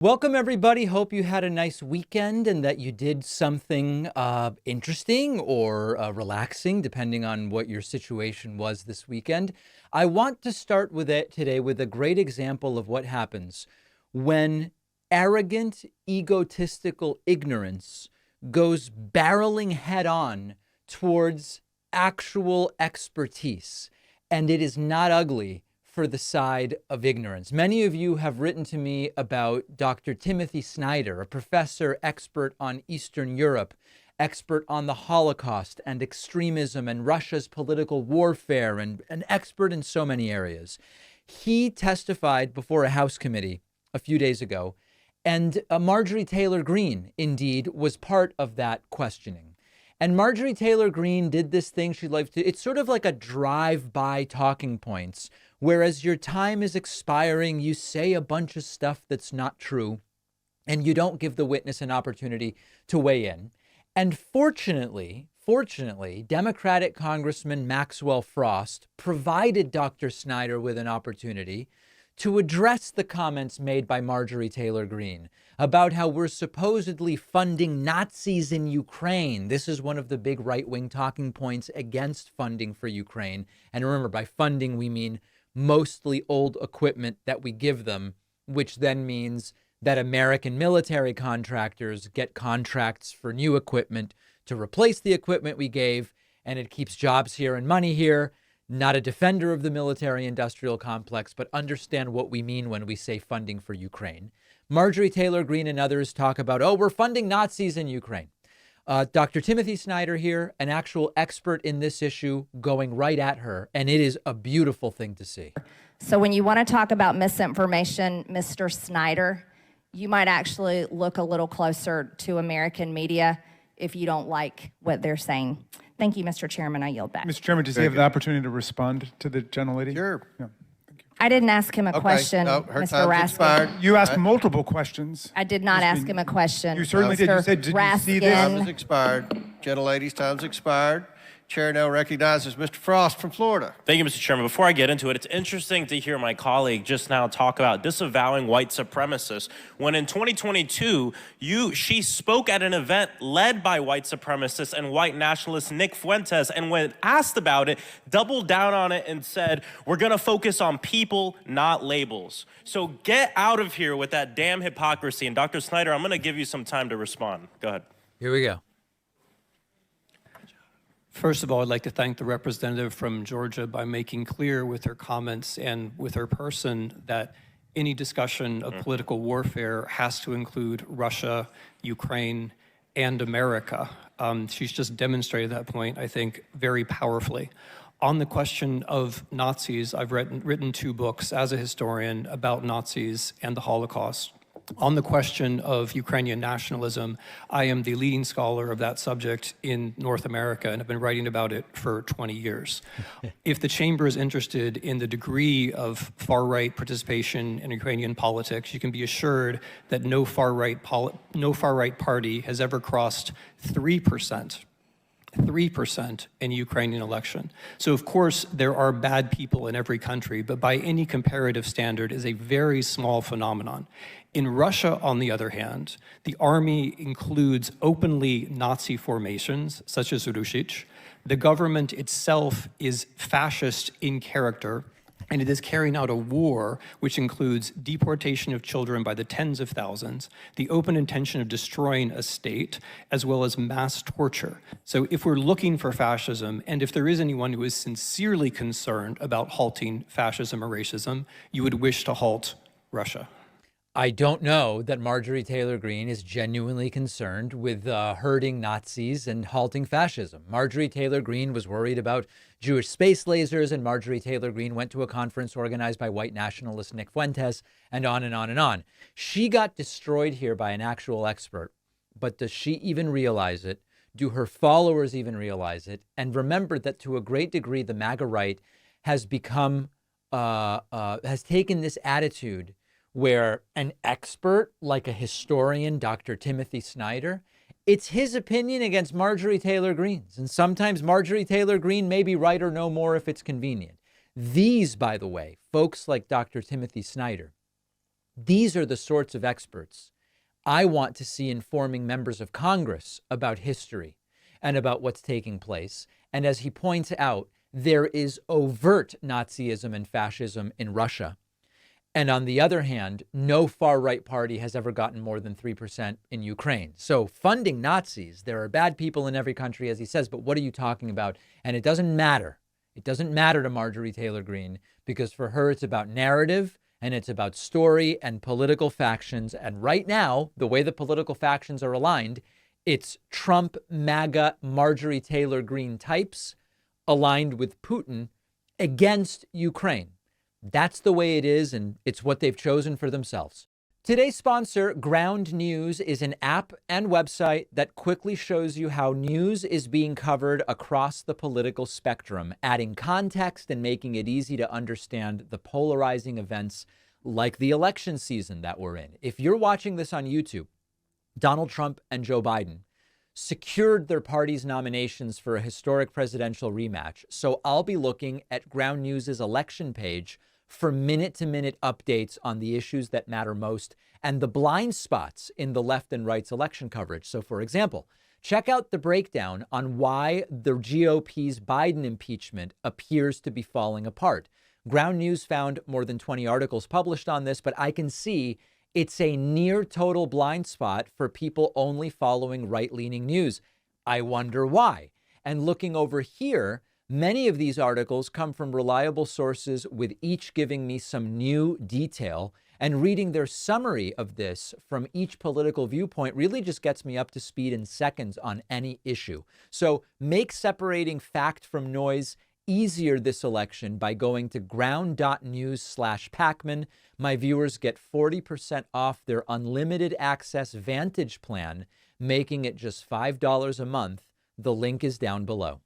Welcome, everybody. Hope you had a nice weekend and that you did something interesting or relaxing, depending on what your situation was this weekend. I want to start with it today with a great example of what happens when arrogant, egotistical ignorance goes barreling head on towards actual expertise. And it is not ugly for the side of ignorance. Many of you have written to me about Dr. Timothy Snyder, a professor expert on Eastern Europe, expert on the Holocaust and extremism and Russia's political warfare, and an expert in so many areas. He testified before a House committee a few days ago, and Marjorie Taylor Greene, indeed, was part of that questioning. And Marjorie Taylor Greene did this thing she likes to, it's sort of like a drive-by talking points, whereas your time is expiring, you say a bunch of stuff that's not true, and you don't give the witness an opportunity to weigh in. And fortunately, Democratic Congressman Maxwell Frost provided Dr. Snyder with an opportunity to address the comments made by Marjorie Taylor Greene about how we're supposedly funding Nazis in Ukraine. This is one of the big right-wing talking points against funding for Ukraine. And remember, by funding, we mean mostly old equipment that we give them, which then means that American military contractors get contracts for new equipment to replace the equipment we gave, and it keeps jobs here and money here. Not a defender of the military-industrial complex, but understand what we mean when we say funding for Ukraine. Marjorie Taylor Greene and others talk about, oh, we're funding Nazis in Ukraine. Dr. Timothy Snyder here, an actual expert in this issue, going right at her, and it is a beautiful thing to see. So when you want to talk about misinformation, Mr. Snyder, you might actually look a little closer to American media if you don't like what they're saying. Thank you, Mr. Chairman. I yield back. Mr. Chairman, does he have the opportunity to respond to the gentlelady? Sure. Yeah. I didn't ask him a question, No, her Mr. time's Raskin. expired. You asked multiple questions. I did not ask him a question. You certainly did. You said, did you see this? Time has expired. Gentlelady's time's expired. Chair now recognizes Mr. Frost from Florida. Thank you, Mr. Chairman. Before I get into it, it's interesting to hear my colleague just now talk about disavowing white supremacists when in 2022, she spoke at an event led by white supremacist and white nationalist Nick Fuentes, and when asked about it, doubled down on it and said, we're gonna focus on people, not labels. So get out of here with that damn hypocrisy. And Dr. Snyder, I'm gonna give you some time to respond. Go ahead. Here we go. First of all, I'd like to thank the representative from Georgia by making clear with her comments and with her person that any discussion of political warfare has to include Russia, Ukraine, and America. She's just demonstrated that point, I think, very powerfully. On the question of Nazis, I've written 2 books as a historian about Nazis and the Holocaust. On the question of Ukrainian nationalism, I am the leading scholar of that subject in North America and have been writing about it for 20 years. If the chamber is interested in the degree of far-right participation in Ukrainian politics, you can be assured that no far-right party has ever crossed 3% in Ukrainian election. So of course, there are bad people in every country, but by any comparative standard is a very small phenomenon. In Russia, on the other hand, the army includes openly Nazi formations, such as Rushich. The government itself is fascist in character, and it is carrying out a war which includes deportation of children by the tens of thousands, the open intention of destroying a state, as well as mass torture. So if we're looking for fascism, and if there is anyone who is sincerely concerned about halting fascism or racism, you would wish to halt Russia. I don't know that Marjorie Taylor Greene is genuinely concerned with hurting Nazis and halting fascism. Marjorie Taylor Greene was worried about Jewish space lasers, and Marjorie Taylor Greene went to a conference organized by white nationalist Nick Fuentes, and on and on and on. She got destroyed here by an actual expert, but does she even realize it? Do her followers even realize it? And remember that to a great degree, the MAGA right has become, has taken this attitude where an expert like a historian, Dr. Timothy Snyder, it's his opinion against Marjorie Taylor Greene's. And sometimes Marjorie Taylor Greene may be right or no more if it's convenient. These, by the way, folks like Dr. Timothy Snyder, These are the sorts of experts I want to see informing members of Congress about history and about what's taking place. And as he points out, there is overt Nazism and fascism in Russia. And on the other hand, no far-right party has ever gotten more than 3% in Ukraine. So funding Nazis, there are bad people in every country, as he says, but what are you talking about? And it doesn't matter. It doesn't matter to Marjorie Taylor Greene, because for her, it's about narrative and it's about story and political factions. And right now, the way the political factions are aligned, it's Trump, MAGA, Marjorie Taylor Greene types aligned with Putin against Ukraine. That's the way it is, and it's what they've chosen for themselves. Today's sponsor, Ground News, is an app and website that quickly shows you how news is being covered across the political spectrum, adding context and making it easy to understand the polarizing events like the election season that we're in. If you're watching this on YouTube, Donald Trump and Joe Biden secured their party's nominations for a historic presidential rematch. So I'll be looking at Ground News's election page for minute-to-minute updates on the issues that matter most and the blind spots in the left and right's election coverage. So, for example, check out the breakdown on why the GOP's Biden impeachment appears to be falling apart. Ground News found more than 20 articles published on this, but I can see it's a near total blind spot for people only following right-leaning news. I wonder why. And looking over here, many of these articles come from reliable sources, with each giving me some new detail. And reading their summary of this from each political viewpoint really just gets me up to speed in seconds on any issue. So make separating fact from noise easier this election by going to ground.news/Pacman. My viewers get 40% off their unlimited access Vantage plan, making it just $5 a month. The link is down below.